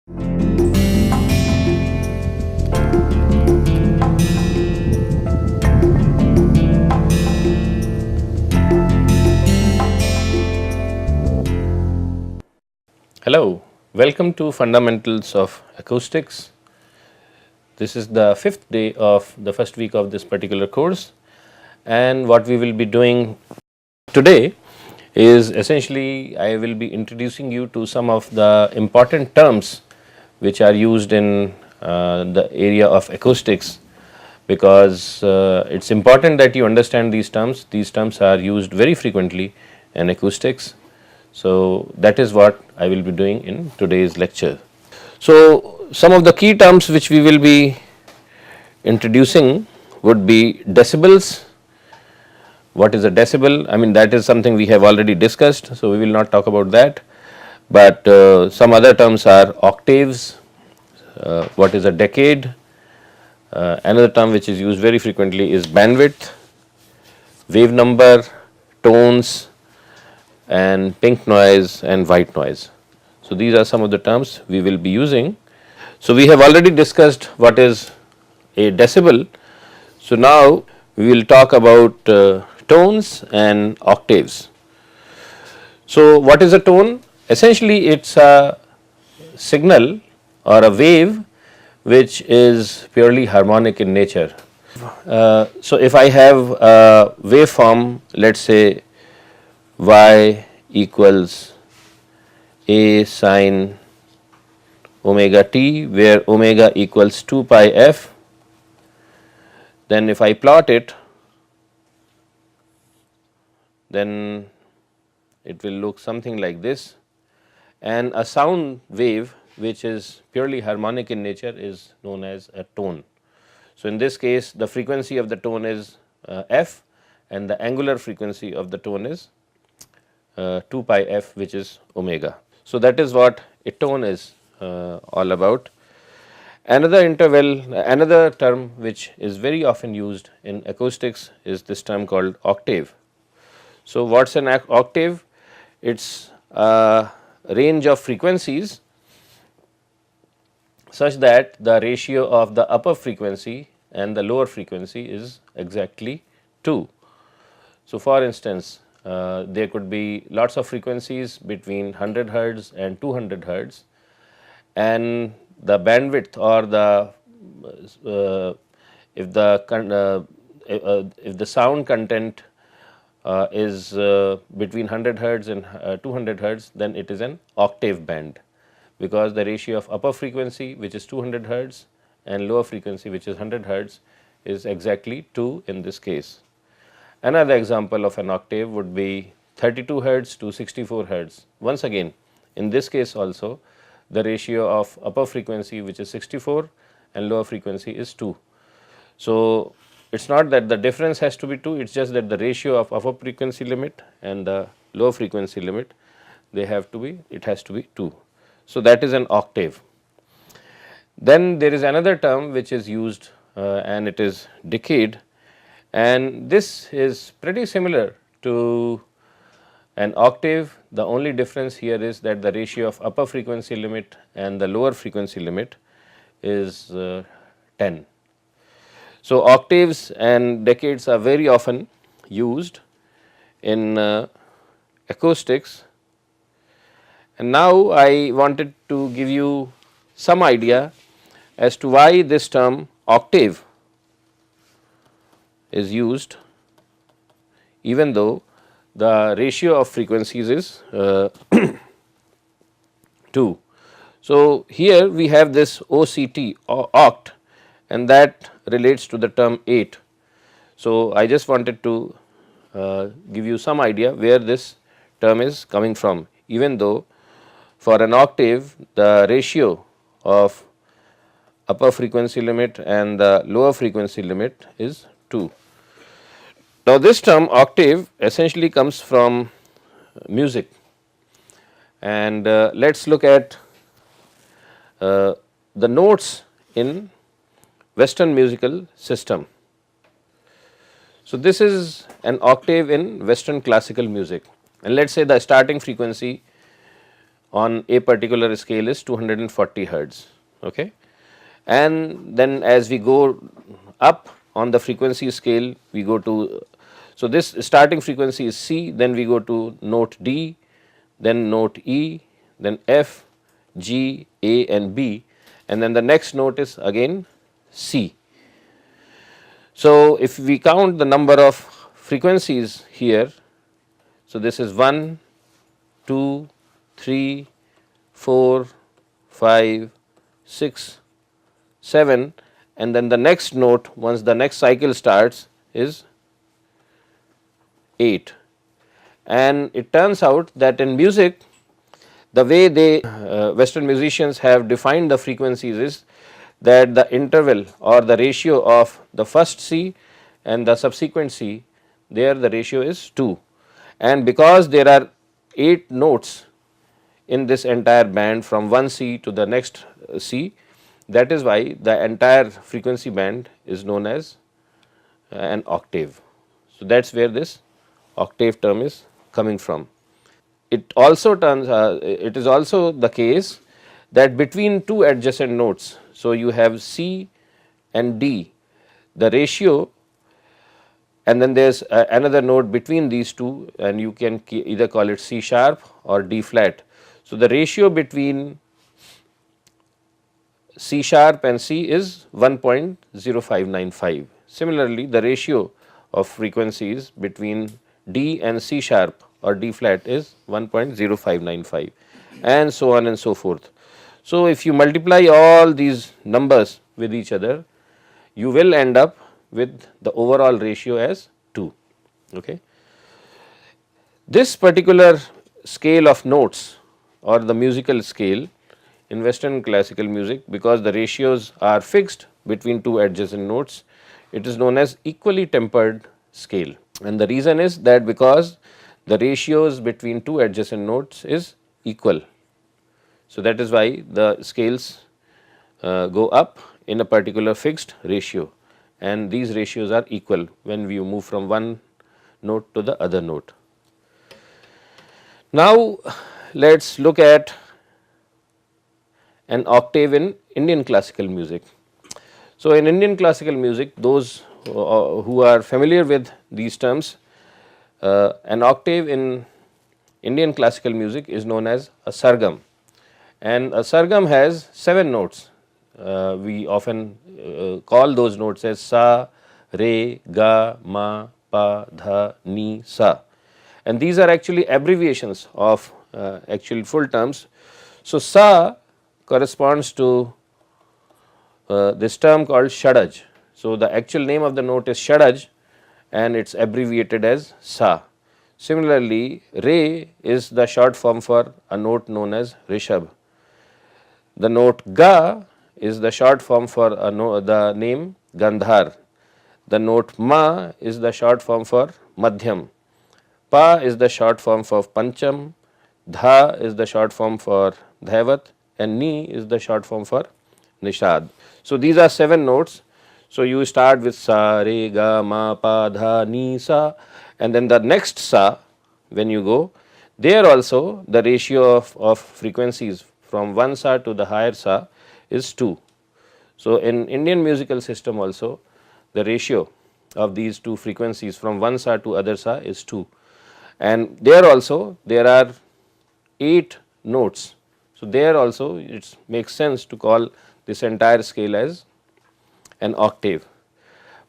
Hello, welcome to Fundamentals of Acoustics. This is the fifth day of the first week of this particular course, and what we will be doing today is essentially I will be introducing you to some of the important terms which are used in the area of acoustics, because it's important that you understand these terms. These terms are used very frequently in acoustics. So, that is what I will be doing in today's lecture. So, some of the key terms which we will be introducing would be decibels. What is a decibel? I mean, that is something we have already discussed, so we will not talk about that. But some other terms are octaves, what is a decade, another term which is used very frequently is bandwidth, wave number, tones, and pink noise and white noise. So, these are some of the terms we will be using. So, we have already discussed what is a decibel. So, now we will talk about tones and octaves. So, what is a tone? Essentially, it is a signal or a wave which is purely harmonic in nature. So, if I have a waveform, let us say y equals a sin omega t, where omega equals 2 pi f, then if I plot it, then it will look something like this, and a sound wave which is purely harmonic in nature is known as a tone. So, in this case the frequency of the tone is f, and the angular frequency of the tone is 2 pi f, which is omega. So, that is what a tone is all about. Another term which is very often used in acoustics is this term called octave. So, what is an octave? It is a range of frequencies such that the ratio of the upper frequency and the lower frequency is exactly 2. So, for instance, there could be lots of frequencies between 100 hertz and 200 hertz, and the bandwidth or the if the sound content is between 100 hertz and 200 hertz, then it is an octave band, because the ratio of upper frequency, which is 200 hertz, and lower frequency, which is 100 hertz, is exactly 2 in this case. Another example of an octave would be 32 hertz to 64 hertz. Once again, in this case also, the ratio of upper frequency, which is 64, and lower frequency is 2. So, it is not that the difference has to be 2, it is just that the ratio of upper frequency limit and the lower frequency limit, it has to be 2. So, that is an octave. Then there is another term which is used and it is decade, and this is pretty similar to an octave. The only difference here is that the ratio of upper frequency limit and the lower frequency limit is 10. So, octaves and decades are very often used in acoustics, and now I wanted to give you some idea as to why this term octave is used, even though the ratio of frequencies is 2. So, here we have this OCT or oct, and that relates to the term 8. So, I just wanted to give you some idea where this term is coming from, even though for an octave the ratio of upper frequency limit and the lower frequency limit is 2. Now, this term octave essentially comes from music, and let us look at the notes in Western musical system. So, this is an octave in Western classical music, and let us say the starting frequency on a particular scale is 240 hertz. Okay. And then as we go up on the frequency scale, we go to, so this starting frequency is C, then we go to note D, then note E, then F, G, A and B, and then the next note is again C. So, if we count the number of frequencies here, so this is 1, 2, 3, 4, 5, 6, 7, and then the next note once the next cycle starts is 8. And it turns out that in music, the way they Western musicians have defined the frequencies is that the interval or the ratio of the first C and the subsequent C, there the ratio is 2, and because there are 8 notes in this entire band from one C to the next C, that is why the entire frequency band is known as an octave. So, that is where this octave term is coming from. It also turns, it is also the case that between two adjacent notes, so you have C and D, the ratio, and then there is another note between these two, and you can either call it C sharp or D flat. So, the ratio between C sharp and C is 1.0595. Similarly, the ratio of frequencies between D and C sharp or D flat is 1.0595, and so on and so forth. So, if you multiply all these numbers with each other, you will end up with the overall ratio as 2. Okay. This particular scale of notes or the musical scale in Western classical music, because the ratios are fixed between two adjacent notes, it is known as equally tempered scale. And the reason is that because the ratios between two adjacent notes is equal. So, that is why the scales go up in a particular fixed ratio, and these ratios are equal when we move from one note to the other note. Now, let us look at an octave in Indian classical music. So, in Indian classical music, those who are familiar with these terms, an octave in Indian classical music is known as a sargam, and a sargam has 7 notes. We often call those notes as sa, re, ga, ma, pa, dha, ni, sa, and these are actually abbreviations of actual full terms. So, sa corresponds to this term called shadaj. So, the actual name of the note is shadaj and it is abbreviated as sa. Similarly, re is the short form for a note known as rishab. The note ga is the short form for the name Gandhar. The note ma is the short form for Madhyam. Pa is the short form for Pancham. Dha is the short form for Dhaivat, and ni is the short form for Nishad. So, these are 7 notes. So, you start with sa, re, ga, ma, pa, dha, ni, sa, and then the next sa, when you go, there also the ratio of frequencies from one sa to the higher sa is 2. So, in Indian musical system also, the ratio of these two frequencies from one sa to other sa is 2, and there also there are 8 notes. So, there also it makes sense to call this entire scale as an octave,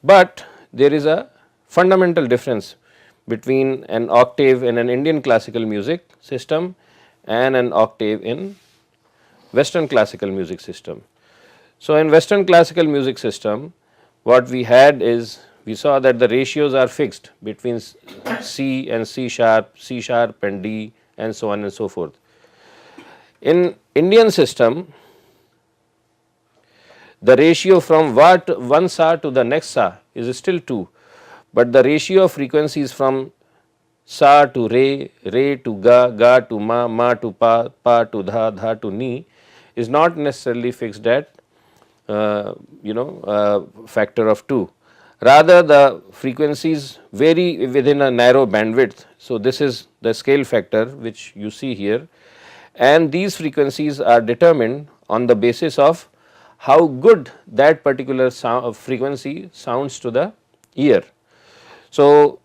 but there is a fundamental difference between an octave in an Indian classical music system and an octave in Western classical music system. So, in Western classical music system, what we had is we saw that the ratios are fixed between C and C sharp and D, and so on and so forth. In Indian system, the ratio from one sa to the next sa is still 2, but the ratio of frequencies from sa to re, re to ga, ga to ma, ma to pa, pa to dha, dha to ni is not necessarily fixed at factor of 2. Rather, the frequencies vary within a narrow bandwidth. So, this is the scale factor which you see here, and these frequencies are determined on the basis of how good that particular frequency sounds to the ear. So,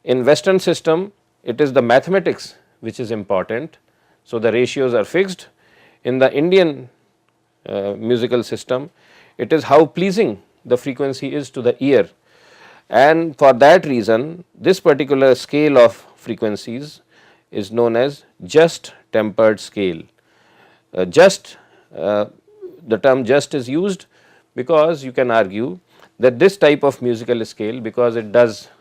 in Western system it is the mathematics which is important. So, the ratios are fixed. In the Indian musical system, it is how pleasing the frequency is to the ear, and for that reason this particular scale of frequencies is known as just tempered scale. Just the term just is used because you can argue that this type of musical scale, because it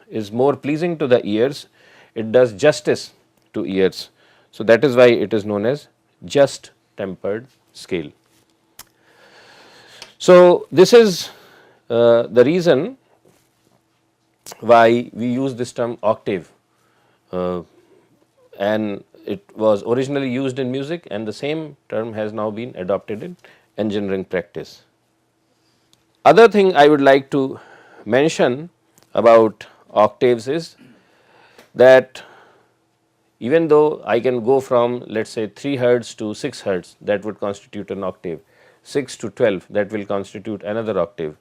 is more pleasing to the ears, it does justice to ears. So, that is why it is known as just tempered scale. So, this is the reason why we use this term octave, and it was originally used in music, and the same term has now been adopted in engineering practice. Other thing I would like to mention about octaves is that even though I can go from, let us say, 3 hertz to 6 hertz, that would constitute an octave, 6 to 12, that will constitute another octave.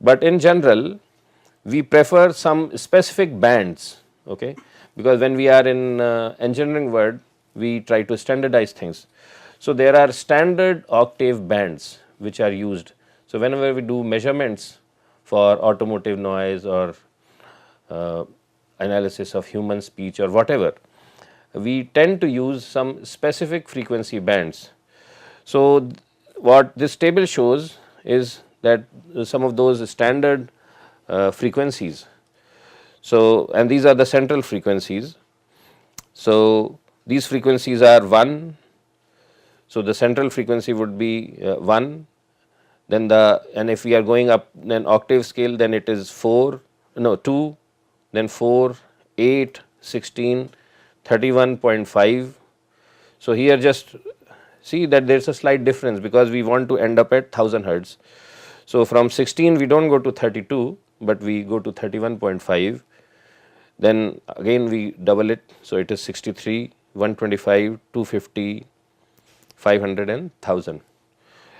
But in general we prefer some specific bands, okay, because when we are in engineering world we try to standardize things. So, there are standard octave bands which are used. So, whenever we do measurements for automotive noise or analysis of human speech or whatever, we tend to use some specific frequency bands. So, what this table shows is that some of those standard frequencies. So, and these are the central frequencies. So, these frequencies are 1. So, the central frequency would be 1, then and if we are going up an octave scale, then it is 2, then 4, 8, 16, 31.5. So, here just see that there is a slight difference because we want to end up at 1000 hertz. So, from 16 we do not go to 32, but we go to 31.5, then again we double it. So, it is 63, 125, 250, 500 and 1000,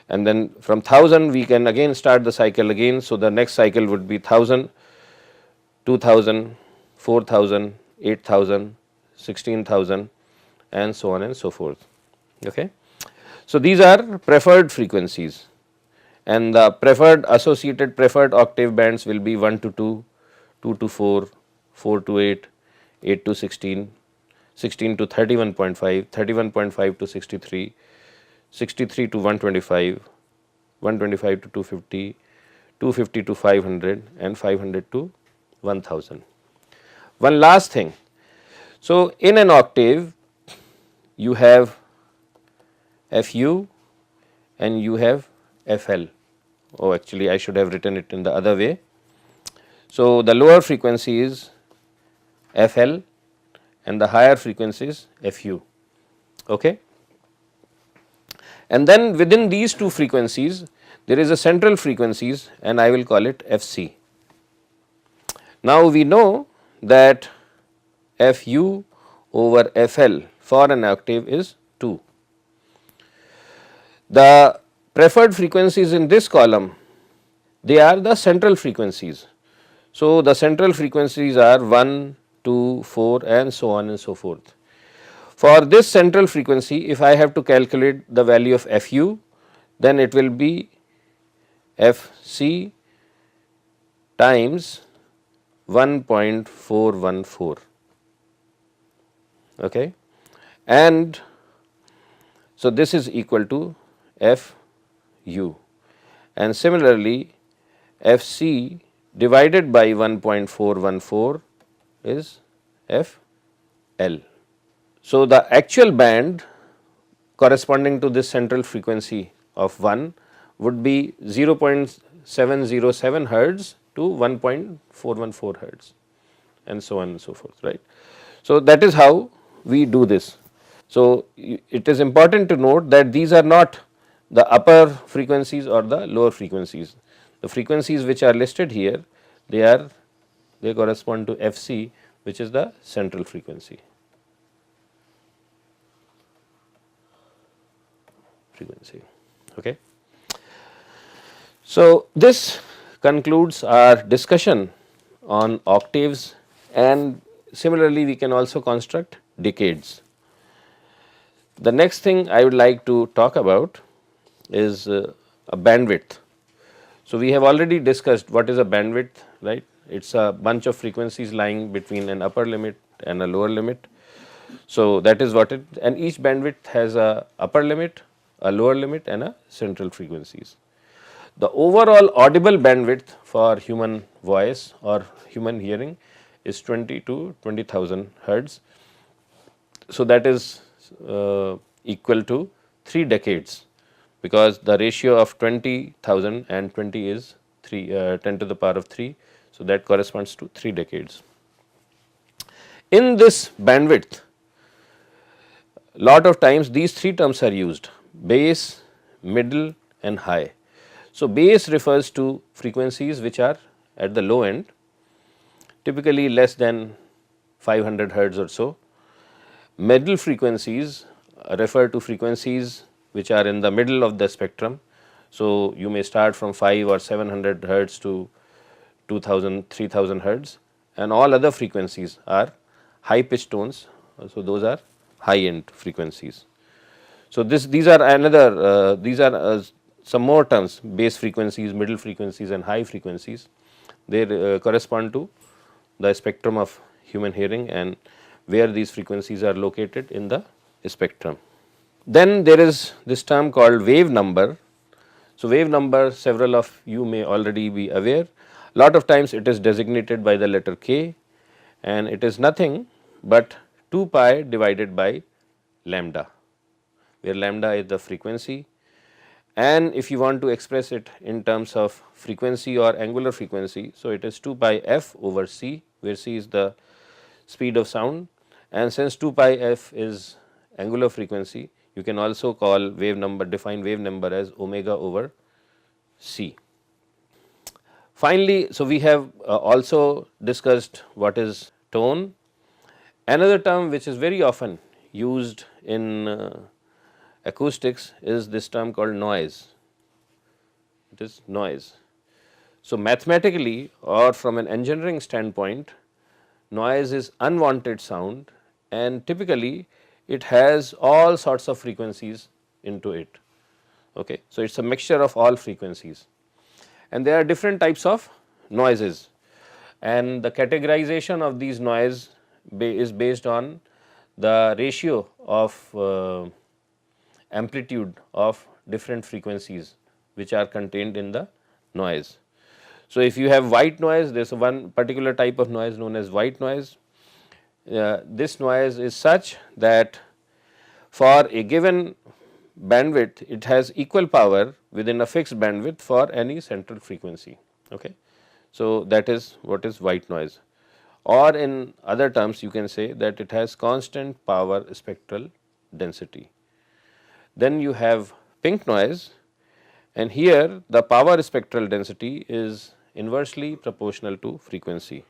and then from 1000 we can again start the cycle again. So, the next cycle would be 1000, 2000, 4000, 8000, 16,000 and so on and so forth. Okay. So, these are preferred frequencies, and the associated preferred octave bands will be 1 to 2, 2 to 4, 4 to 8, 8 to 16, 16 to 31.5, 31.5 to 63, 63 to 125, 125 to 250, 250 to 500 and 500 to 1000. One last thing. So, in an octave you have FU and you have FL. Oh, actually I should have written it in the other way. So, the lower frequency is FL and the higher frequency is FU. Okay. And then within these two frequencies there is a central frequencies, and I will call it FC. Now, we know that FU over FL for an octave is 2. The preferred frequencies in this column, they are the central frequencies. So, the central frequencies are 1, 2, 4 and so on and so forth. For this central frequency, if I have to calculate the value of FU, then it will be FC times 1.414. Okay. And so, this is equal to FU, and similarly FC divided by 1.414 is FL. So, the actual band corresponding to this central frequency of 1 would be 0.707 hertz to 1.414 hertz and so on and so forth, right. So, that is how we do this. So, it is important to note that these are not the upper frequencies or the lower frequencies. The frequencies which are listed here, they correspond to FC, which is the central frequency. frequency. Okay. So, this concludes our discussion on octaves, and similarly we can also construct decades. The next thing I would like to talk about is a bandwidth. So, we have already discussed what is a bandwidth, right. It is a bunch of frequencies lying between an upper limit and a lower limit. So, that is what it, and each bandwidth has a upper limit, a lower limit and a central frequencies. The overall audible bandwidth for human voice or human hearing is 20 to 20,000 hertz. So, that is equal to 3 decades, because the ratio of 20,000 and 20 is 10 to the power of 3. So, that corresponds to 3 decades. In this bandwidth, lot of times these three terms are used: bass, middle and high. So, bass refers to frequencies which are at the low end, typically less than 500 hertz or so. Middle frequencies refer to frequencies which are in the middle of the spectrum. So, you may start from 5 or 700 hertz to 2000, 3000 hertz, and all other frequencies are high pitch tones. So, those are high end frequencies. So, these are another these are some more terms: bass frequencies, middle frequencies and high frequencies. They correspond to the spectrum of human hearing and where these frequencies are located in the spectrum. Then there is this term called wave number. So, wave number, several of you may already be aware. Lot of times it is designated by the letter k, and it is nothing but 2 pi divided by lambda, where lambda is the frequency. And if you want to express it in terms of frequency or angular frequency, so it is 2 pi f over c, where c is the speed of sound, and since 2 pi f is angular frequency, you can also call wave number, define wave number as omega over c. Finally, so we have also discussed what is tone. Another term which is very often used in acoustics is this term called noise. It is noise. So, mathematically or from an engineering standpoint, noise is unwanted sound, and typically it has all sorts of frequencies into it. Okay. So, it is a mixture of all frequencies, and there are different types of noises, and the categorization of these noise is based on the ratio of amplitude of different frequencies which are contained in the noise. So, if you have white noise, there is one particular type of noise known as white noise. This noise is such that for a given bandwidth, it has equal power within a fixed bandwidth for any central frequency. Okay. So, that is what is white noise, or in other terms you can say that it has constant power spectral density. Then you have pink noise, and here the power spectral density is inversely proportional to frequency,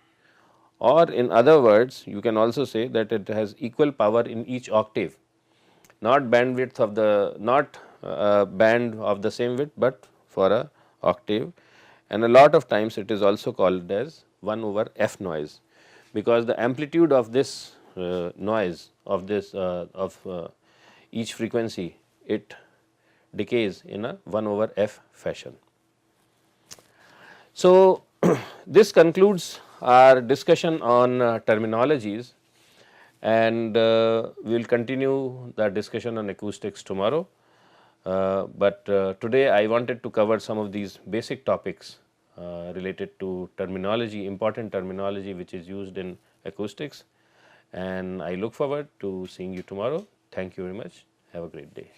or in other words you can also say that it has equal power in each octave, not bandwidth of the, not band of the same width, but for a octave. And a lot of times it is also called as 1 over f noise, because the amplitude of this noise of this each frequency, it decays in a 1 over f fashion. So, this concludes our discussion on terminologies, and we will continue the discussion on acoustics tomorrow. But today I wanted to cover some of these basic topics related to terminology, important terminology which is used in acoustics, and I look forward to seeing you tomorrow. Thank you very much. Have a great day.